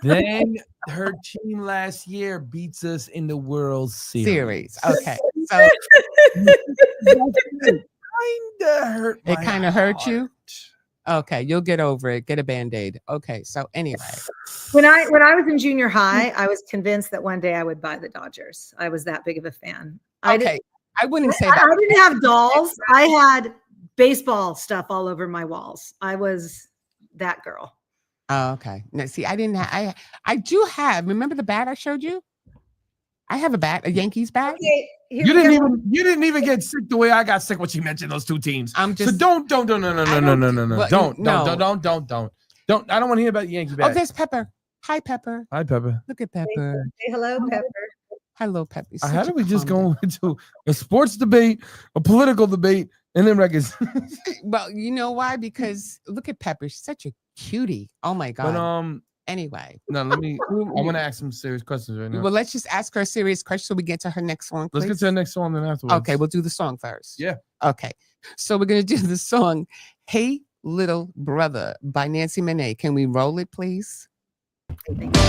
S1: Then her team last year beats us in the World Series.
S2: Okay. So
S1: it
S2: kind of hurt you. Okay, you'll get over it. Get a Band-Aid. Okay, so anyway.
S4: When I was in junior high, I was convinced that one day I would buy the Dodgers. I was that big of a fan.
S2: I wouldn't say that.
S4: I didn't have dolls. I had baseball stuff all over my walls. I was that girl.
S2: Oh, okay. No, see, I didn't have, I do have, remember the bat I showed you? I have a bat, a Yankees bat.
S4: Okay,
S1: you didn't even get sick the way I got sick when she mentioned those two teams.
S2: I'm just,
S1: so don't. I don't want to hear about the Yankee bat.
S2: Oh, there's Pepper. Hi, Pepper.
S1: Hi, Pepper.
S2: Look at Pepper.
S4: Say hello, Pepper.
S2: Hello, Pepper.
S1: How do we just go into a sports debate, a political debate, and then records?
S2: Well, you know why? Because look at Pepper. She's such a cutie. Oh my God.
S1: But
S2: anyway.
S1: No, I want to ask some serious questions right now.
S2: Well, let's just ask her a serious question so we get to her next song. Please.
S1: Let's get to the next song then afterwards.
S2: Okay, we'll do the song first.
S1: Yeah.
S2: Okay. So we're gonna do the song Hey Little Brother by Nancy Manet. Can we roll it, please?
S4: Thank you.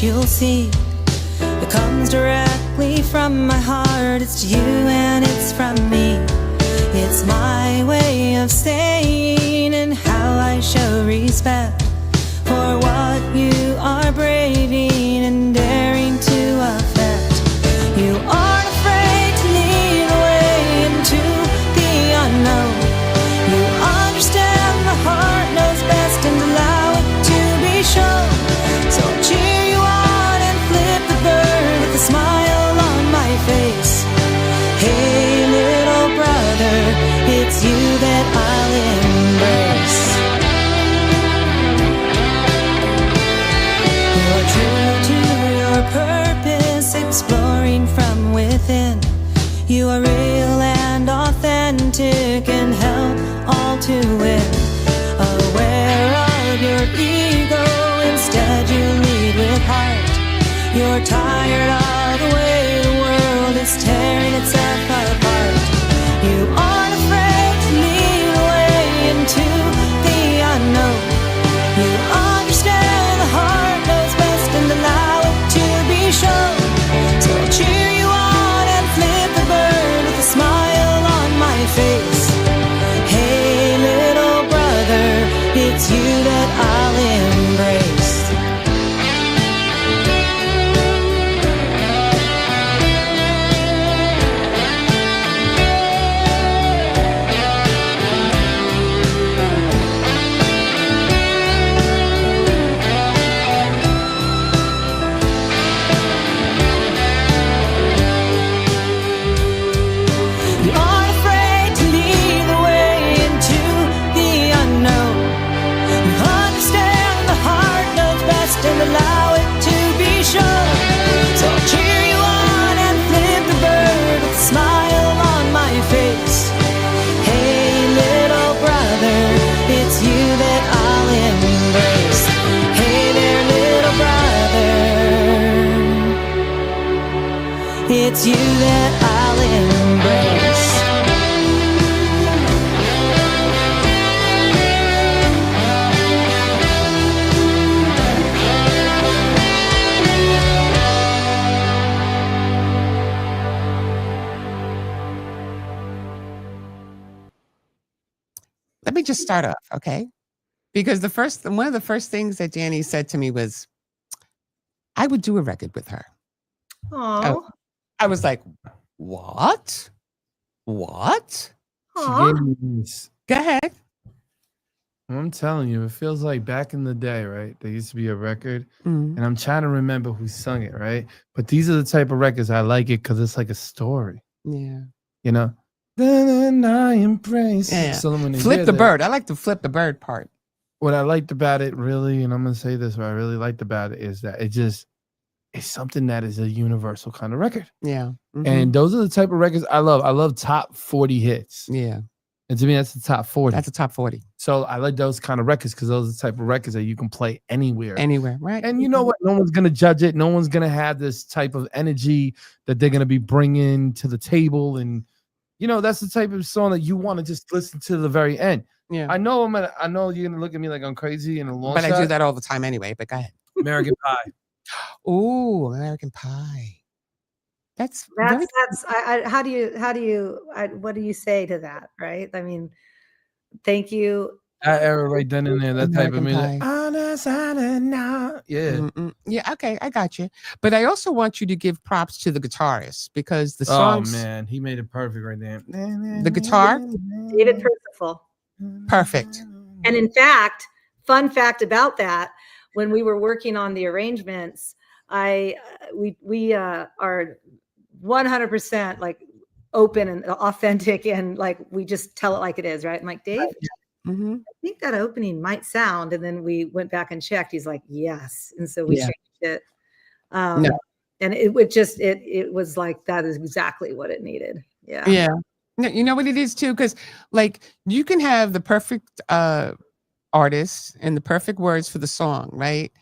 S5: You'll see it comes directly from my heart. It's to you and it's from me. It's my way of saying and how I show respect for what you are braving and daring to affect. You aren't afraid to lead the way into the unknown. You understand the heart knows best and allow it to be shown. So cheer smile on my face. Hey little brother, it's you that I'll embrace. You're true to your purpose, exploring from within. You are real and authentic and help all to win. Aware of your ego, instead you lead with heart. You're tired of the way the world is tearing itself apart. You aren't afraid to lead the way into the unknown. You understand the heart knows best and allow it to be shown. So I'll cheer you on and flip the bird with a smile on my face. Hey little brother, it's you that I'll embrace. It's you that I'll embrace.
S2: Let me just start off, okay? Because one of the first things that Danny said to me was, I would do a record with her.
S4: Oh.
S2: I was like, what? What?
S4: Aw.
S2: Go ahead.
S1: I'm telling you, it feels like back in the day, right? There used to be a record, and I'm trying to remember who sung it, right? But these are the type of records I like it because it's like a story.
S2: Yeah.
S1: You know? Then I embrace.
S2: Yeah.
S1: So when they
S2: Flip
S1: hear
S2: the
S1: that,
S2: bird. I like the flip the bird part.
S1: what I liked about it really, and I'm gonna say this, what I really liked about it is that it's something that is a universal kind of record.
S2: Yeah.
S1: And those are the type of records I love. I love top 40 hits.
S2: Yeah.
S1: And to me, that's the top 40.
S2: That's a top 40.
S1: So I like those kind of records because those are the type of records that you can play anywhere.
S2: Anywhere, right?
S1: And you know what? No one's going to judge it. No one's going to have this type of energy that they're going to be bringing to the table. And, that's the type of song that you want to just listen to the very end.
S2: Yeah.
S1: I know you're going to look at me like I'm crazy in a long
S2: But
S1: shot.
S2: I do that all the time anyway, but go ahead.
S1: American Pie.
S2: Oh, American Pie.
S4: How do you what do you say to that, right? I mean, thank you.
S1: That era right then and there, that type of
S2: American
S1: music. Yeah.
S2: Yeah, okay, I got you. But I also want you to give props to the guitarist because the songs.
S1: Oh man, he made it perfect right there.
S2: The guitar,
S4: David Percival.
S2: perfect.
S4: And in fact, fun fact about that, when we were working on the arrangements, we are 100% like open and authentic, and like we just tell it like it is, right? I'm like, Dave, I think that opening might sound, and then we went back and checked. He's like, yes, and so we changed it. And it was like that is exactly what it needed. Yeah.
S2: Yeah. No, you know what it is too, because like you can have the perfect artist and the perfect words for the song, right?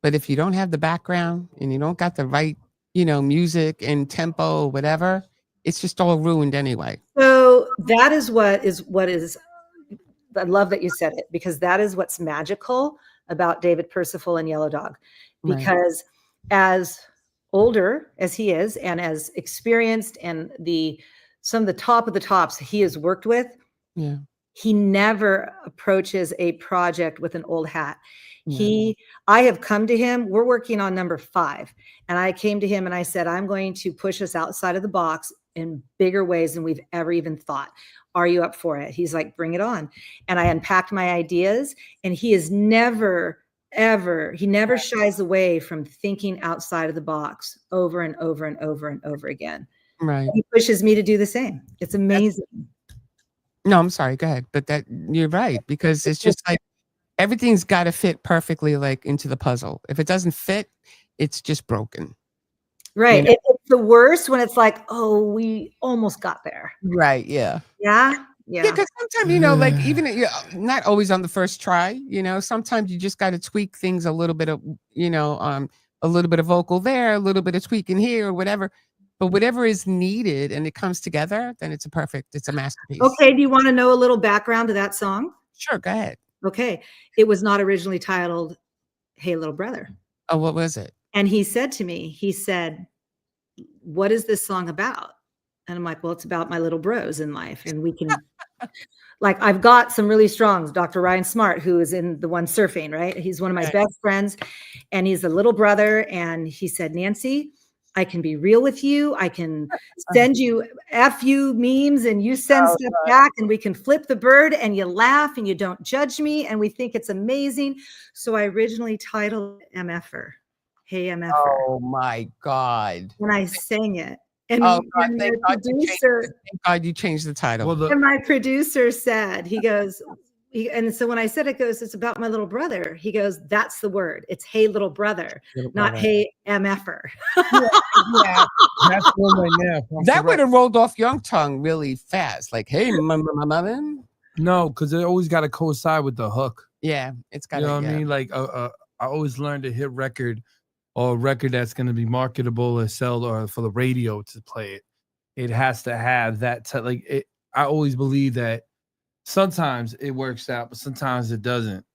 S2: But if you don't have the background and you don't got the right, music and tempo, whatever, it's just all ruined anyway.
S4: So that is what is. I love that you said it, because that is what's magical about David Percival and Yellow Dog, because as older as he is and as experienced and some of the top of the tops he has worked with, he never approaches a project with an old hat. I have come to him, we're working on number 5, and I came to him and I said, I'm going to push us outside of the box in bigger ways than we've ever even thought. Are you up for it? He's like, bring it on. And I unpacked my ideas, and he is never shies away from thinking outside of the box over and over and over and over again.
S2: Right.
S4: He pushes me to do the same. It's amazing.
S2: No, I'm sorry. Go ahead. But you're right, because it's just like everything's got to fit perfectly, like into the puzzle. If it doesn't fit, it's just broken.
S4: Right. It's the worst when it's like, oh, we almost got there.
S2: Right. Yeah.
S4: Yeah. Yeah.
S2: Because sometimes, like even not always on the first try, sometimes you just got to tweak things a little bit of, a little bit of vocal there, a little bit of tweaking here or whatever. But whatever is needed and it comes together, then it's a masterpiece.
S4: Okay. Do you want to know a little background to that song?
S2: Sure. Go ahead.
S4: Okay. It was not originally titled Hey Little Brother.
S2: Oh, what was it?
S4: And he said to me, what is this song about? And I'm like, well, it's about my little bros in life. And we can, like, I've got some really strong, Dr. Ryan Smart, who is in the one surfing, right? He's one of my best friends, and he's a little brother. And he said, Nancy, I can be real with you. I can send you FU memes and you send stuff back, and we can flip the bird and you laugh and you don't judge me. And we think it's amazing. So I originally titled MFer. Hey, MFer.
S2: Oh my God.
S4: And I sang it. And,
S2: God,
S4: and
S2: thank God you changed the title.
S4: And my producer said, he goes, and so when I said it goes, it's about my little brother. He goes, that's the word. It's hey little brother, not hey MFer.
S1: Yeah, that's one right now.
S2: That would have rolled off your tongue really fast. Like, hey, mama.
S1: No, because it always got to coincide with the hook.
S2: Yeah, it's got to.
S1: You know what I mean? Like, I always learned a hit record or a record that's going to be marketable or sell or for the radio to play it. It has to have that. I always believe that sometimes it works out, but sometimes it doesn't.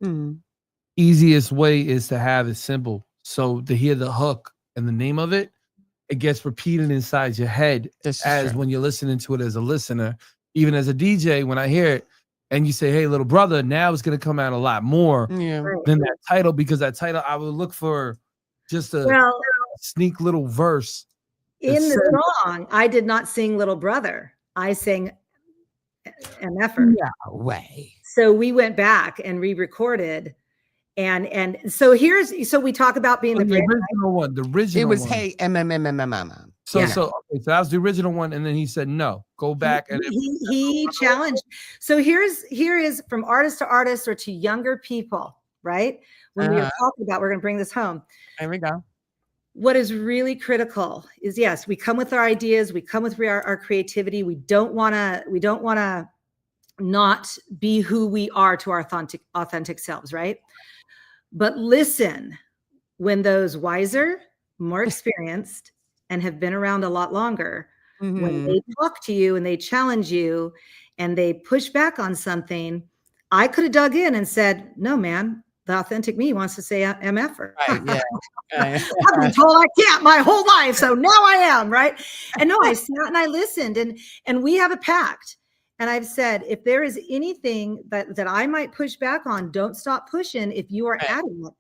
S1: Easiest way is to have it simple. So to hear the hook and the name of it, it gets repeated inside your head when you're listening to it as a listener. Even as a DJ, when I hear it and you say, hey, little brother, now it's going to come out a lot more than that title, because that title, I would look for just a sneak little verse.
S4: In the song, I did not sing Little Brother. I sang MFer.
S2: No way.
S4: So we went back and re-recorded. And so we talk about being
S1: the
S4: the
S1: original one. The original
S2: It was
S1: one.
S2: Hey okay,
S1: So that was the original one, and then he said no, go back. And
S4: he challenged. So here is from artist to artist or to younger people, right? When we are talking about, we're going to bring this home.
S2: There we go.
S4: What is really critical is, yes, we come with our ideas, we come with our creativity. We don't want to not be who we are to our authentic selves, right? But listen, when those wiser, more experienced, and have been around a lot longer, when they talk to you and they challenge you and they push back on something, I could have dug in and said, no, man, the authentic me wants to say MFer.
S2: Right, yeah.
S4: I've been told I can't my whole life, so now I am, right? And no, I sat and I listened, and we have a pact. And I've said, if there is anything that I might push back on, don't stop pushing if you are adamant.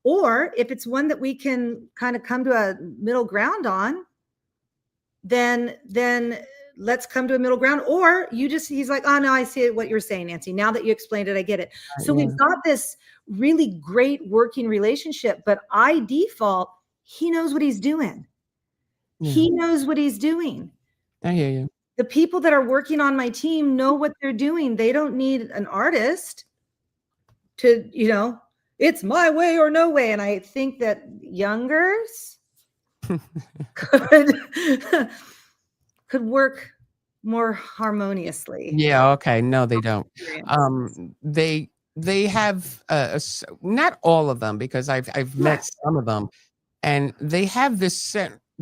S4: Or if it's one that we can kind of come to a middle ground on, then let's come to a middle ground. Or he's like, oh no, I see what you're saying, Nancy. Now that you explained it, I get it. So we've got this really great working relationship, but I default, he knows what he's doing. He knows what he's doing.
S2: I hear you.
S4: The people that are working on my team know what they're doing. They don't need an artist to, it's my way or no way. And I think that youngers could work more harmoniously.
S2: Yeah. Okay. No, they don't. They have not all of them, because I've met some of them, and they have this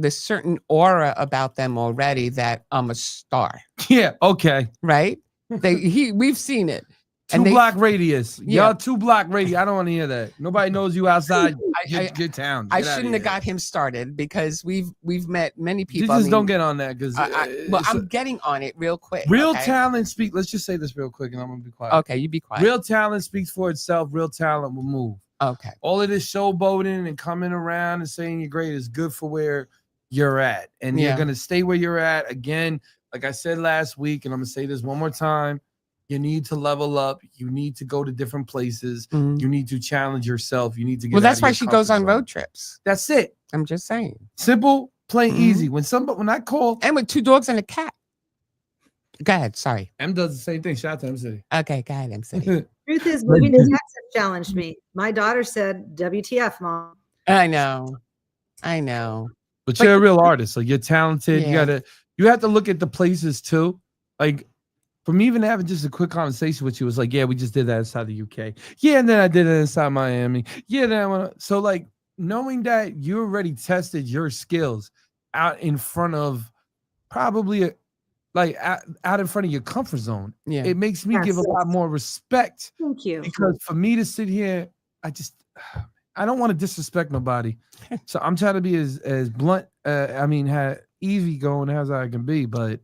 S2: certain aura about them already that I'm a star.
S1: Yeah. Okay.
S2: Right. We've seen it.
S1: 2 block radius. Y'all 2 block radius. I don't want to hear that. Nobody knows you outside your town.
S2: I shouldn't have got him started, because we've met many people.
S1: You just don't get on that, because
S2: I'm getting on it real quick.
S1: Real talent speak. Let's just say this real quick, and I'm gonna be quiet.
S2: Okay, you be quiet.
S1: Real talent speaks for itself. Real talent will move.
S2: Okay.
S1: All of this showboating and coming around and saying you're great is good for where you're at, and you're gonna stay where you're at. Again, like I said last week, and I'm gonna say this one more time. You need to level up. You need to go to different places. You need to challenge yourself. You need to get.
S2: Well, that's why she goes on road trips.
S1: That's it.
S2: I'm just saying.
S1: Simple, plain, easy. When I call,
S2: and with 2 dogs and a cat. Go ahead. Sorry.
S1: M does the same thing. Shout out to M City.
S2: Okay, go ahead, M City.
S4: Truth is, moving to Texas challenged me. My daughter said, "WTF, Mom."
S2: I know.
S1: But you're a real artist, so you're talented. Yeah. You have to look at the places too. Like, from even having just a quick conversation with you, was like, yeah, we just did that inside the UK. Yeah, and then I did it inside Miami. Yeah, then so like knowing that you already tested your skills out in front of probably out in front of your comfort zone. Yeah, it makes me give a lot more respect.
S4: Thank you.
S1: Because for me to sit here, I don't want to disrespect nobody. So I'm trying to be as blunt. Easy going as I can be, but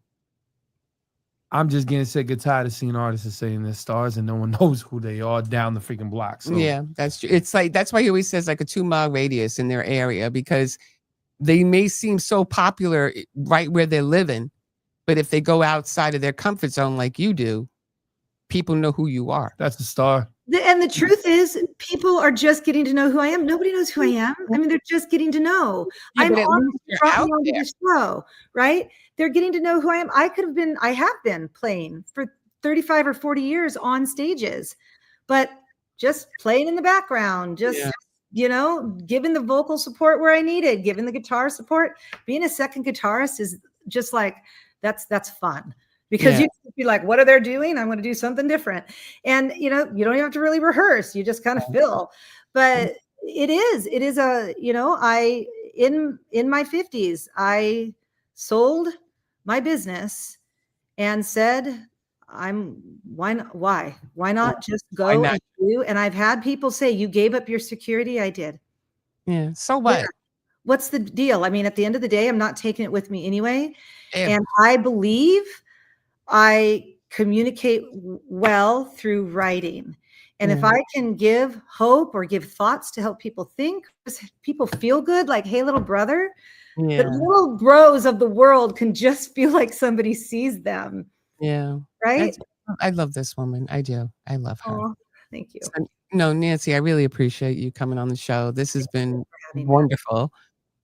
S1: I'm just getting sick and tired of seeing artists saying they're stars and no one knows who they are down the freaking block. So.
S2: Yeah, that's true. It's like, that's why he always says like a 2-mile radius in their area, because they may seem so popular right where they're living, but if they go outside of their comfort zone like you do, people know who you are.
S1: That's the star.
S4: And the truth is, people are just getting to know who I am. Nobody knows who I am. I mean, they're just getting to know. I'm on the show, right? They're getting to know who I am. I have been playing for 35 or 40 years on stages, but just playing in the background, giving the vocal support where I needed, giving the guitar support. Being a second guitarist is just like, that's fun. Because you can be like, what are they doing? I'm going to do something different. And, you don't have to really rehearse. You just kind of feel. But it is in my 50s, I sold my business and said, why not just go and do? And I've had people say, you gave up your security. I did.
S2: Yeah. So what?
S4: Yeah. What's the deal? I mean, at the end of the day, I'm not taking it with me anyway. And I believe I communicate well through writing. And if I can give hope or give thoughts to help people think, people feel good, like, hey, little brother, the little bros of the world can just feel like somebody sees them
S2: Yeah.
S4: Right?
S2: I love this woman. I do. I love her.
S4: Oh, thank you.
S2: So, no, Nancy, I really appreciate you coming on the show. This has been
S4: having me.
S2: wonderful.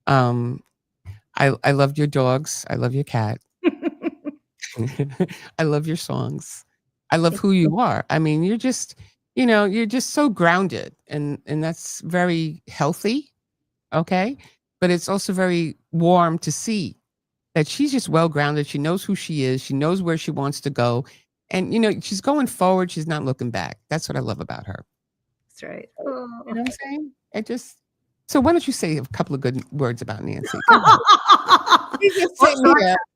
S2: I loved your dogs. I love your cat. I love your songs. I love who you are. I mean, you're just so grounded, and that's very healthy. Okay. But it's also very warm to see that she's just well grounded. She knows who she is. She knows where she wants to go. And, she's going forward. She's not looking back. That's what I love about her.
S4: That's right.
S2: You know what I'm saying? So why don't you say a couple of good words about Nancy?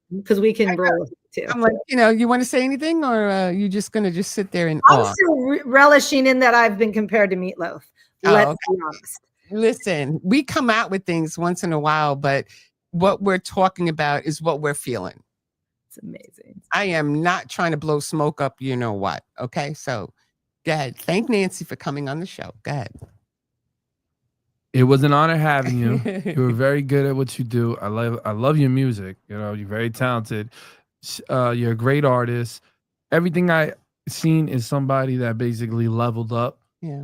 S4: Because we can roll too.
S2: I'm like, you want to say anything, or you just going to just sit there and
S4: I'm still relishing in that I've been compared to Meatloaf. Let's be honest.
S2: Listen, we come out with things once in a while, but what we're talking about is what we're feeling.
S4: It's amazing.
S2: I am not trying to blow smoke up, you know what? Okay, so go ahead. Thank Nancy for coming on the show. Go ahead.
S1: It was an honor having you. You were very good at what you do. I love your music. You're very talented. You're a great artist. Everything I seen is somebody that basically leveled up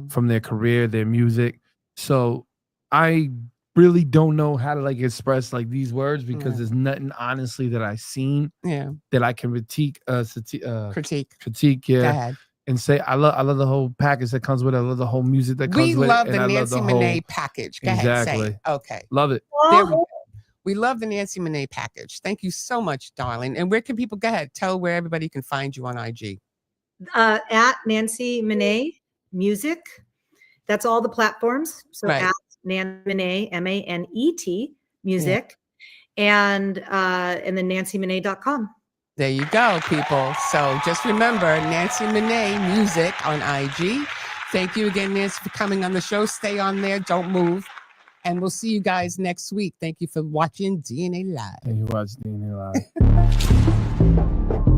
S1: from their career, their music. So I really don't know how to express these words, because there's nothing honestly that I've seen that I can critique.
S2: Go ahead.
S1: And say I love the whole package that comes with it. I love the whole music that comes with it.
S2: We love the Nancy Manet package. Go ahead, say it. Okay.
S1: Love it.
S2: There we go. We love the Nancy Manet package. Thank you so much, darling. And where can people go ahead? Tell where everybody can find you on IG.
S4: At Nancy Manet Music. That's all the platforms. So at Nancy Manet, MANET Music, and then nancymanet.com.
S2: There you go, people. So just remember, Nancy Manet Music on IG. Thank you again, Nancy, for coming on the show. Stay on there. Don't move. And we'll see you guys next week. Thank you for watching DNA Live.
S1: Thank you for watching DNA Live.